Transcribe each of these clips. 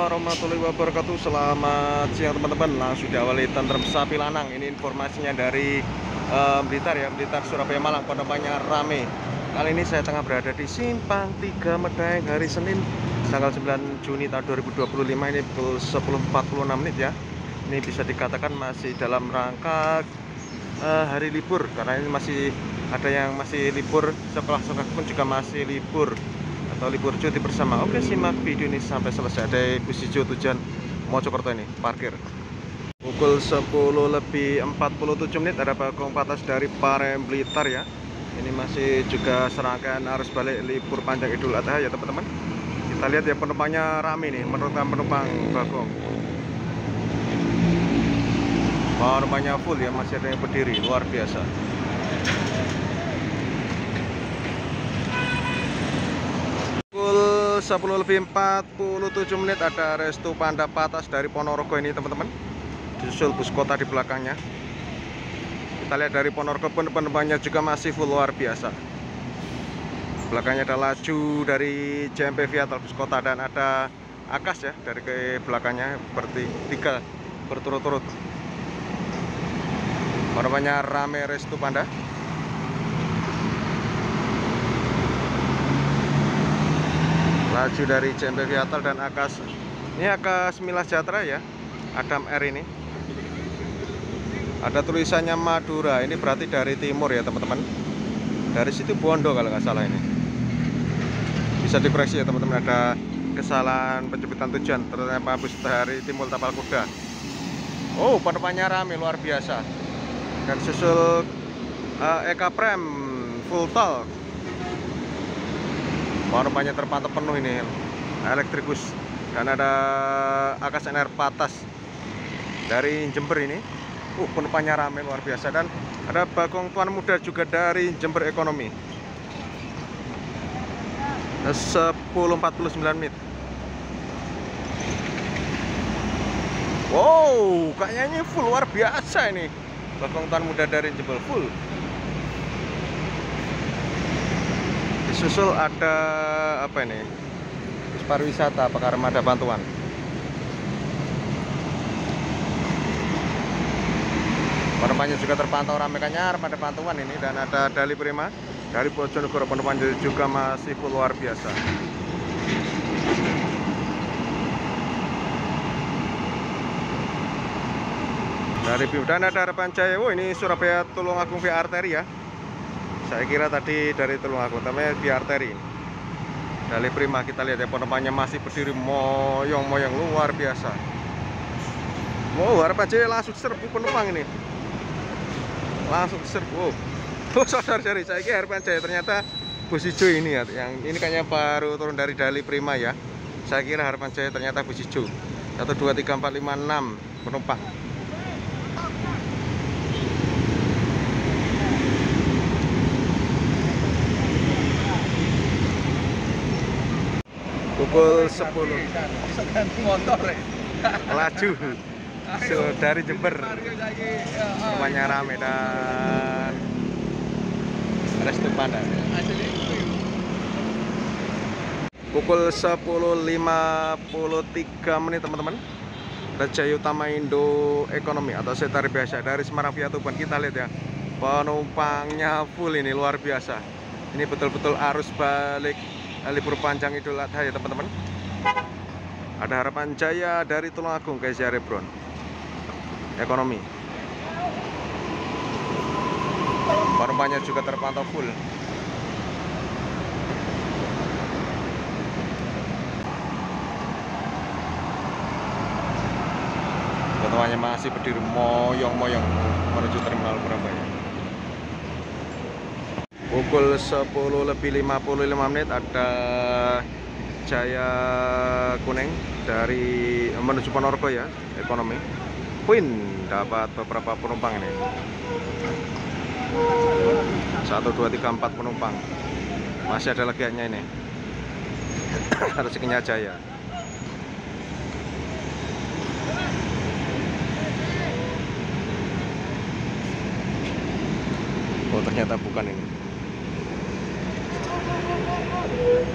warahmatullahi wabarakatuh. Selamat siang teman-teman. Langsung diawali tentrem sapi lanang. Ini informasinya dari Blitar ya, Blitar Surabaya Malang. Penumpangnya rame. Kali ini saya tengah berada di Simpang 3 Medaeng hari Senin tanggal 9 Juni tahun 2025. Ini pukul 10.46 menit ya. Ini bisa dikatakan masih dalam rangka hari libur, karena ini masih ada yang masih libur, sekolah-sekolah pun juga masih libur atau libur cuti bersama. Oke, simak video ini sampai selesai. Ada bus hijau tujuan Mojokerto ini parkir. Pukul 10.47 menit ada Bagong Patas dari Parem Blitar ya. Ini masih juga serangkaian arus balik libur panjang Idul Adha ya teman-teman. Kita lihat ya, penumpangnya rame nih, menurut penumpang Bagong. Penumpangnya full ya, masih ada yang berdiri, luar biasa. Pukul 10.47 menit ada Restu Panda Patas dari Ponorogo ini teman-teman. Disusul bus kota di belakangnya. Kita lihat dari Ponorogo pun penumpangnya juga masih full, luar biasa. Belakangnya ada Laju dari JMP Viatal bus kota, dan ada Akas ya dari ke belakangnya, seperti tiga berturut-turut. Penumpangnya rame Restu Panda. Laju dari JMP Viatal dan Akas. Ini Akas Milas Jatra ya, Adam R ini. Ada tulisannya Madura, ini berarti dari timur ya teman-teman. Dari situ Bondo kalau nggak salah ini. Bisa dikoreksi ya teman-teman, ada kesalahan penyebutan tujuan, ternyata bus dari Timur Tapal Kuda. Oh, penumpangnya rame luar biasa. Dan susul Eka Prem full tol. Penumpangnya terpantau penuh ini, elektrikus. Dan ada Akas NR Patas dari Jember ini. Penumpangnya ramai luar biasa. Dan ada Bagong Tuan Muda juga dari Jember Ekonomi. 10.49 menit. Wow, kayaknya ini full, luar biasa ini. Bagong Tuan Muda dari Jember full. Disusul ada apa ini, bus pariwisata, apakah armada bantuan. Penumpangnya juga terpantau ramai, kayaknya armada bantuan ini. Dan ada Dali Prima dari Bojonegoro, penumpangnya juga masih full, luar biasa. Dari Bim, dan ada Harapan Jaya. Oh, ini Surabaya Tulungagung via arteri ya. Saya kira tadi dari Tulungagung, tapi di arteri. Dari Prima kita lihat ya, penumpangnya masih berdiri moyong-moyong, luar biasa. Wow, Harapan Jaya langsung serbu penumpang ini. Langsung serbu. Oh, sorry, saya kira Harapan Jaya, ternyata bus hijau ini ya. Yang ini kayaknya baru turun dari Dali Prima ya. Saya kira Harapan Jaya, ternyata bus hijau. 1, 2, 3, 4, 5, 6 penumpang. Pukul 10 motor Laju dari Jember, semuanya rame dan Restu Panda. Pukul 10.53 menit teman-teman. Jaya Utama Indo Ekonomi atau Setari biasa dari Semarang via Tuban. Kita lihat ya, penumpangnya full ini, luar biasa. Ini betul-betul arus balik libur panjang Idul Adha ya teman-teman. Ada Harapan Jaya dari Tulungagung ke Cirebon Ekonomi. Penumpangnya juga terpantau full. Penumpangnya masih berdiri moyong-moyong menuju terminal Surabaya. Pukul 10.55 menit ada Jaya Kuning dari menuju Ponorogo ya, Ekonomi. Queen dapat beberapa penumpang ini. 1, 2, 3, 4 penumpang. Masih ada legiannya ini. Rezekinya Jaya. Oh, ternyata bukan ini.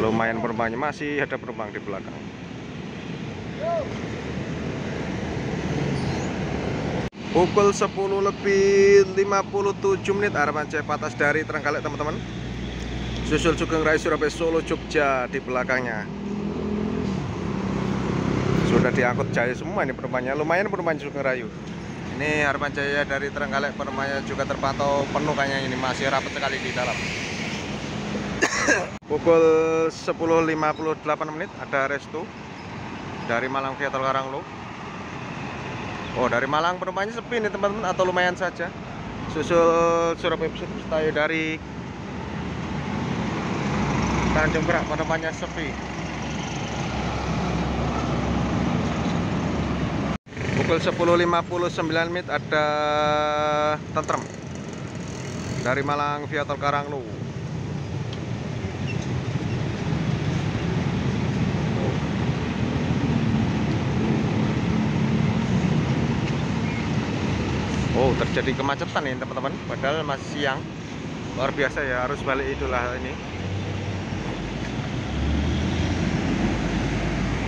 Lumayan penumpangnya, masih ada penumpang di belakang. Pukul 10:57 harapan jaya Patas dari Trenggalek teman-teman. Susul Sugeng Raya Surabaya Solo Jogja di belakangnya. Sudah diangkut Jaya semua ini penumpangnya. Lumayan penumpang Sugeng Rayu. Ini harapan jaya dari Trenggalek, penumpangnya juga terpantau penuh kayaknya, ini masih rapat sekali di dalam. Pukul 10:58 ada Restu dari Malang via Tol Karanglo. Oh, dari Malang penumpangnya sepi nih teman-teman, atau lumayan saja. Susul Surabaya Stay dari Tanjung Perak penumpangnya sepi. Pukul 10:59 ada Tentrem dari Malang via Tol Karanglo. Oh, terjadi kemacetan nih teman-teman, padahal masih siang. Luar biasa ya, harus balik itulah ini.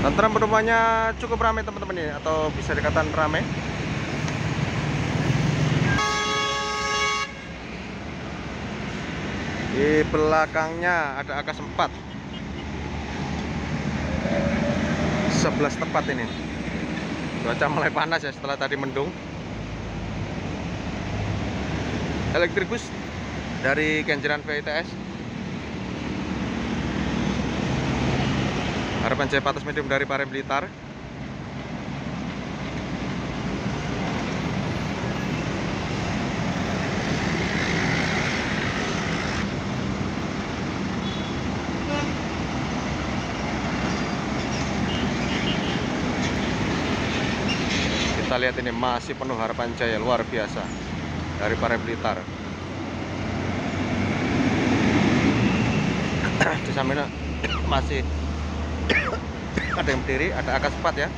Tentrem penumpangnya cukup ramai teman-teman ini, atau bisa dikatakan ramai. Di belakangnya ada AK4 11 tepat ini. Cuaca mulai panas ya setelah tadi mendung. Elektribus dari Kenjeran VITS. Harapan jaya Patas Medium dari Pare Blitar. Kita lihat ini masih penuh harapan jaya, luar biasa dari Pare Blitar. Di sampingnya masih ada yang berdiri, ada AK4 ya.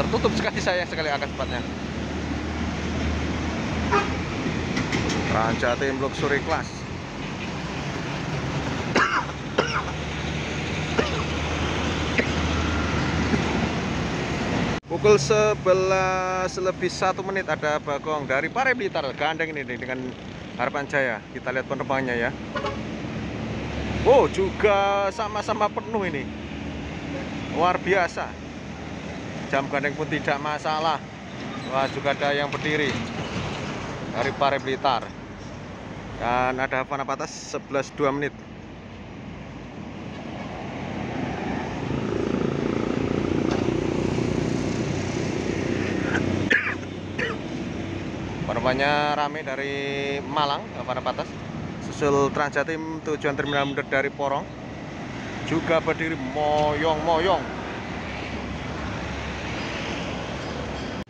Tertutup sekali, sayang sekali AK4-nya. Transjatim Luxury Class. Pukul 11:01 ada Bagong dari Pare Blitar, gandeng ini dengan harapan jaya. Kita lihat penumpangnya ya. Oh, juga sama-sama penuh ini. Luar biasa. Jam gandeng pun tidak masalah. Wah, juga ada yang berdiri dari Pare Blitar. Dan ada Havana Patas 11:02. Penumpangnya rame dari Malang, Havana Patas. Susul Transjatim tujuan Terminal Mundet dari Porong, juga berdiri moyong-moyong.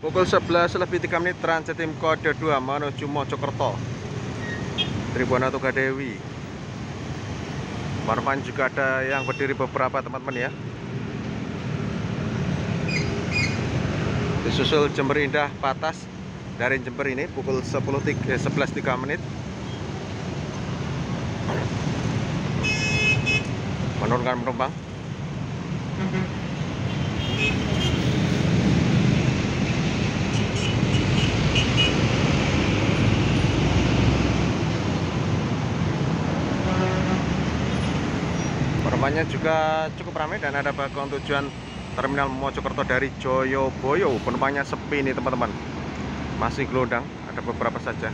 Pukul 11:03 Transjatim kode 2 menuju Mojokerto, Tribuana Tugadewi. Penumpang juga ada yang berdiri beberapa teman-teman ya. Disusul Jember Indah Patas dari Jember ini pukul 11:03. Menurunkan penumpang. Penumpangnya juga cukup ramai dan ada Bagong tujuan Terminal Mojokerto dari Joyoboyo. Penumpangnya sepi nih teman-teman, masih gelondang, ada beberapa saja.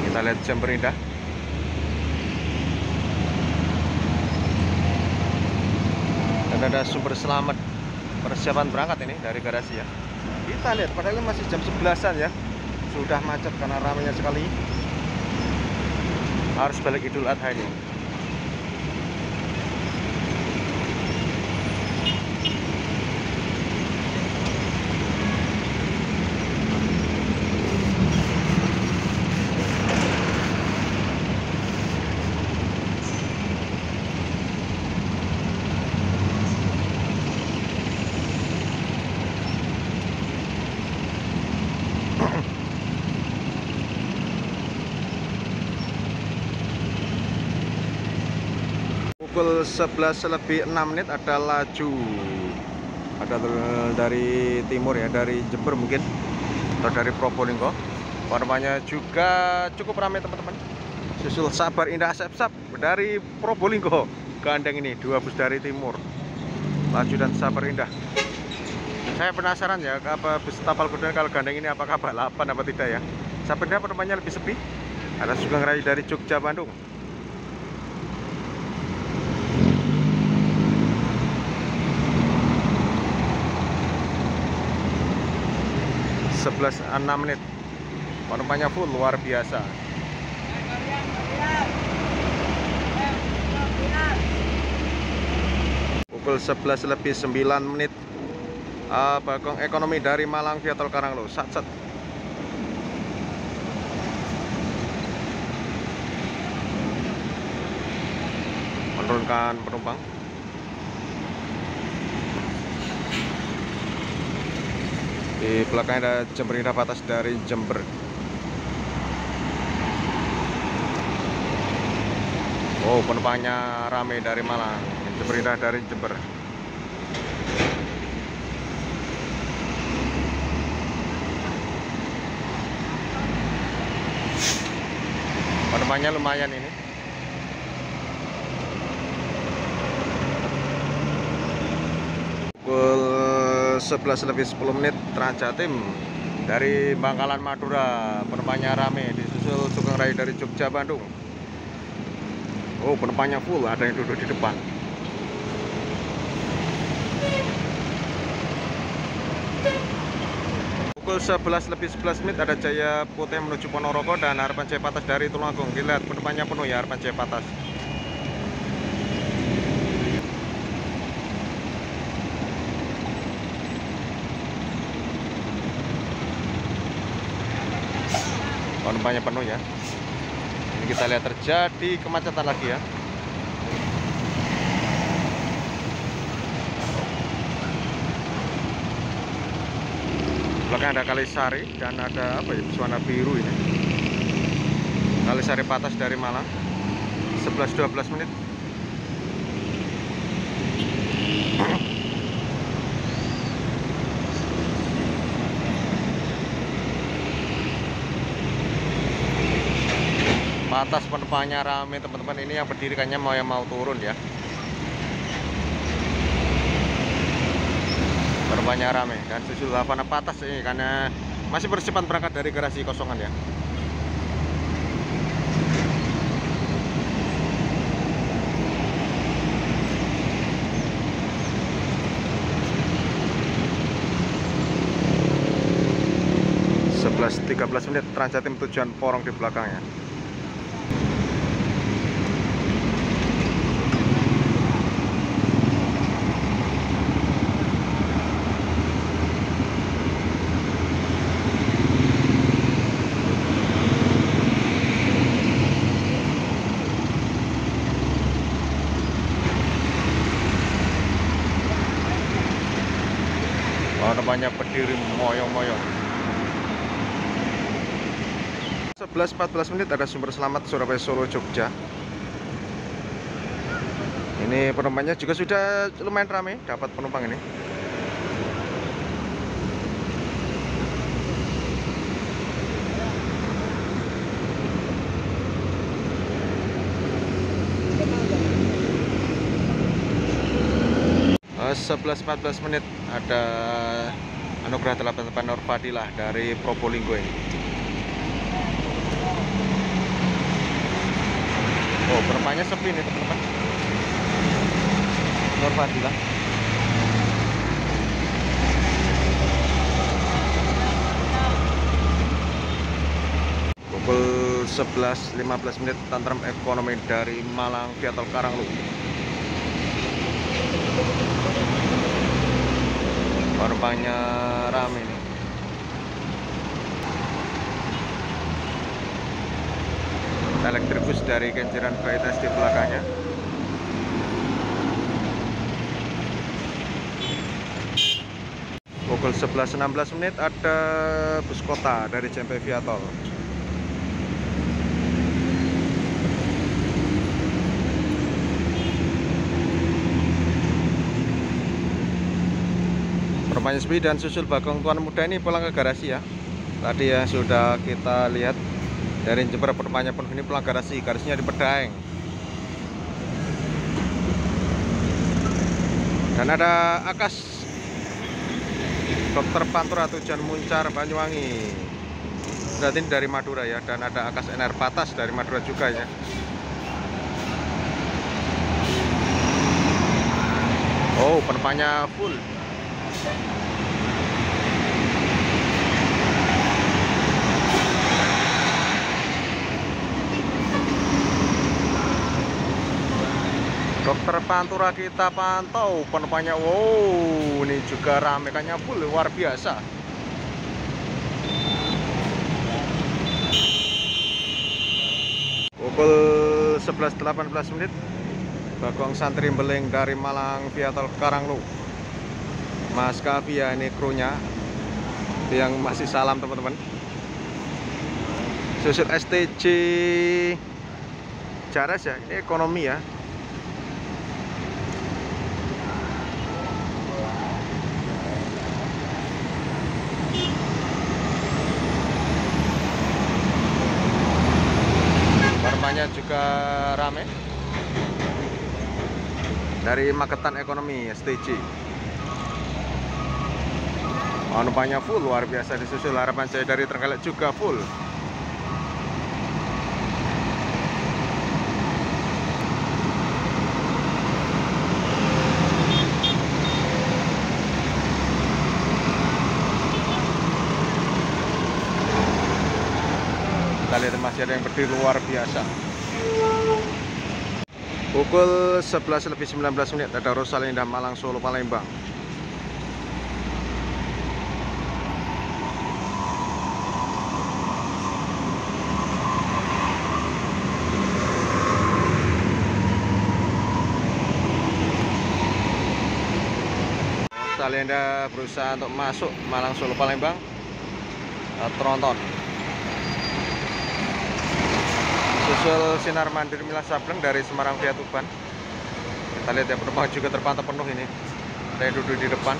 Kita lihat Jember Indah. Dan ada sumber selamat persiapan berangkat ini dari garasi ya. Kita lihat, padahal masih jam 11-an ya. Sudah macet karena ramainya sekali. Harus balik Idul Adha ini. Pukul 11 lebih 6 menit ada laju, ada dari timur ya, dari Jember mungkin, atau dari Probolinggo. Penumpangnya juga cukup ramai teman-teman. Susul Sabar Indah Asep-Sap dari Probolinggo, gandeng ini 2 bus dari timur, laju dan Sabar Indah. Saya penasaran ya, apa bus tapal kuda kalau gandeng ini apakah balapan apa tidak ya. Sabar Indah penumpangnya lebih sepi. Ada Sugeng Raya dari Jogja Bandung. Sebelas 6 menit, penumpangnya full, luar biasa. Pukul 11 lebih 9 menit, Bagong Ekonomi dari Malang via Tol Karanglo, sat-sat. Menurunkan penumpang. Di belakang ada Jember Indah Batas dari Jember. Oh, penumpangnya ramai dari Malang, Jember Indah dari Jember. Penumpangnya lumayan ini. Pukul 11 lebih 10 menit, Transjatim dari Bangkalan Madura, penumpangnya rame, disusul Sugeng Raya dari Jogja Bandung. Oh, penumpangnya full, ada yang duduk di depan. Pukul 11 lebih 11 menit ada Jaya Putih menuju Ponorogo dan Harapan Jaya Patas dari Tulungagung. Dilihat penumpangnya penuh ya, Harapan Jaya Patas. Penumpangnya penuh ya. Ini kita lihat terjadi kemacetan lagi ya. Belakang ada Kalisari dan ada apa ya, warna biru ini. Kalisari Patas dari Malang. 11-12 menit. Patas penumpangnya rame teman-teman. Ini yang berdiri kayaknya mau turun ya. Penumpangnya rame dan susul Havana Patas ini karena masih persiapan berangkat dari garasi kosongan ya. Sebelas 13 menit, Transjatim tujuan Porong di belakangnya. Banyak berdiri moyong-moyong. 11-14 menit ada Sumber Selamat Surabaya Solo Jogja. Ini penumpangnya juga sudah lumayan ramai, dapat penumpang ini. Sebelas 14 menit ada Anugerah 88 Nur Fadilah dari Probolinggo ini. Oh, penumpangnya sepi nih teman-teman. Nur Fadilah. Pukul 11.15 menit Tantrum Ekonomi dari Malang via Tol Karanglo. Penumpangnya rame nih. Elektribus dari Kenjeran Vaitas di belakangnya. Pukul 11.16 menit ada bus kota dari Cempe via Tol. Permainan sepi dan susul Bagong Tuan Muda ini pulang ke garasi ya. Tadi ya sudah kita lihat dari Jember permainan penuh ini pulang garasi, garasinya di Pedaeng. Dan ada Akas Dokter Pantura tujuan Muncar Banyuwangi. Berarti ini dari Madura ya. Dan ada Akas NR Patas dari Madura juga ya. Oh, penumpangnya full. Dokter Pantura kita pantau penumpangnya. Wow, ini juga rame, kayaknya full, luar biasa. Pukul 11.18 Bagong Santri Beling dari Malang via tol Karanglu. Mas Kavia ini krunya yang masih salam teman-teman. Susul STJ Jaras ya, ini ekonomi ya. Barmanya juga rame. Dari Magetan Ekonomi STJ. Penumpangnya full, luar biasa. Disusul Harapan Jaya dari Trenggalek juga full. Kita lihat masih ada yang berdiri, luar biasa. Pukul 11.19 ada Rosalinda Malang Solo Palembang. Rosalinda berusaha untuk masuk Malang Solo Palembang. Tronton. Susul Sinar Mandiri Milas Sableng dari Semarang via Tuban. Kita lihat ya, penumpang juga terpantau penuh ini. Saya duduk di depan.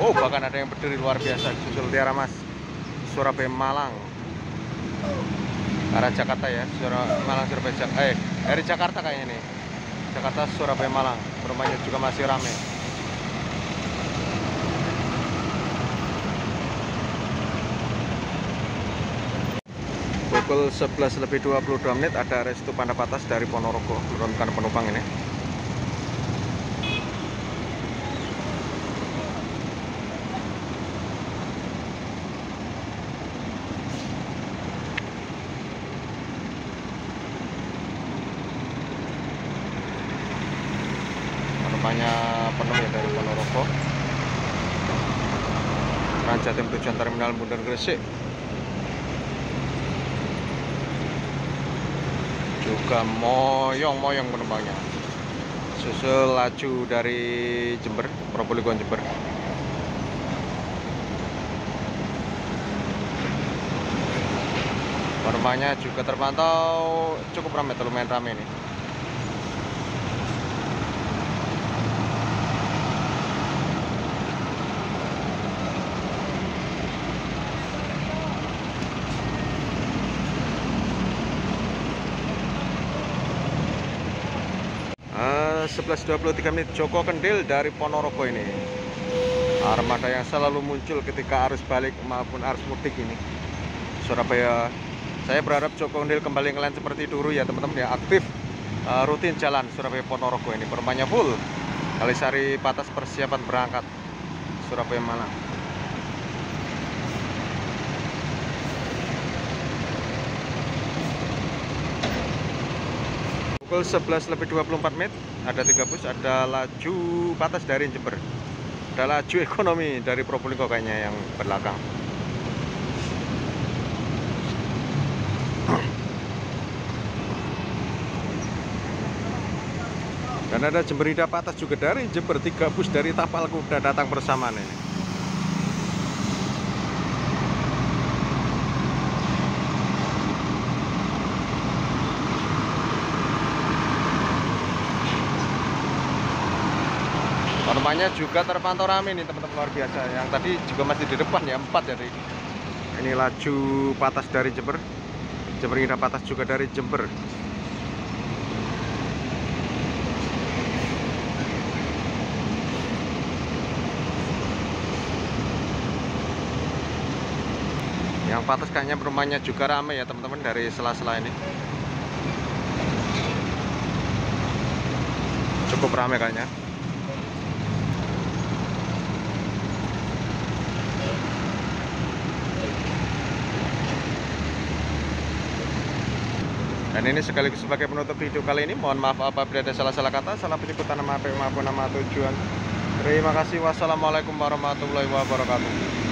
Oh, bahkan ada yang berdiri, luar biasa. Susul Tiara Mas Surabaya Malang arah Jakarta ya. Malang Surabaya dari Jakarta kayaknya nih. Jakarta Surabaya Malang. Penumpangnya juga masih ramai. Pukul 11.22 ada Restu Pandapatas dari Ponorogo menurunkan penumpang ini. Penumpangnya penuh ya dari Ponorogo. Ranjatim tujuan Terminal Bundaran Gresik. Juga moyong-moyong penumpangnya. Susul laju dari Jember, Probolinggo Jember. Penumpangnya juga terpantau cukup ramai, lumayan ramai nih. Uh, 11.23 Joko Kendil dari Ponorogo ini. Armada yang selalu muncul ketika arus balik maupun arus mudik ini. Surabaya. Saya berharap Joko Kendil kembali ngeland seperti dulu ya teman-teman ya, aktif rutin jalan Surabaya Ponorogo ini. Penumpangnya full. Kalisari Patas persiapan berangkat Surabaya Malang. Pukul 11.24 ada 3 bus, ada laju Patas dari Jember, ada laju ekonomi dari Probolinggo kayaknya yang belakang. Dan ada Jemberida Patas juga dari Jember, 3 bus dari Tapal Kuda datang bersamaan ini. Penumpangnya juga terpantau ramai nih teman-teman, luar biasa. Yang tadi juga masih di depan ya, 4 jadi. Ini laju Patas dari Jember. Jember Indah Patas juga dari Jember. Yang Patas kayaknya penumpangnya juga ramai ya teman-teman, dari sela-sela ini. Cukup ramai kayaknya. Dan ini sekaligus sebagai penutup video kali ini. Mohon maaf apabila ada salah-salah kata, salah penyebutan nama maupun nama tujuan. Terima kasih. Wassalamualaikum warahmatullahi wabarakatuh.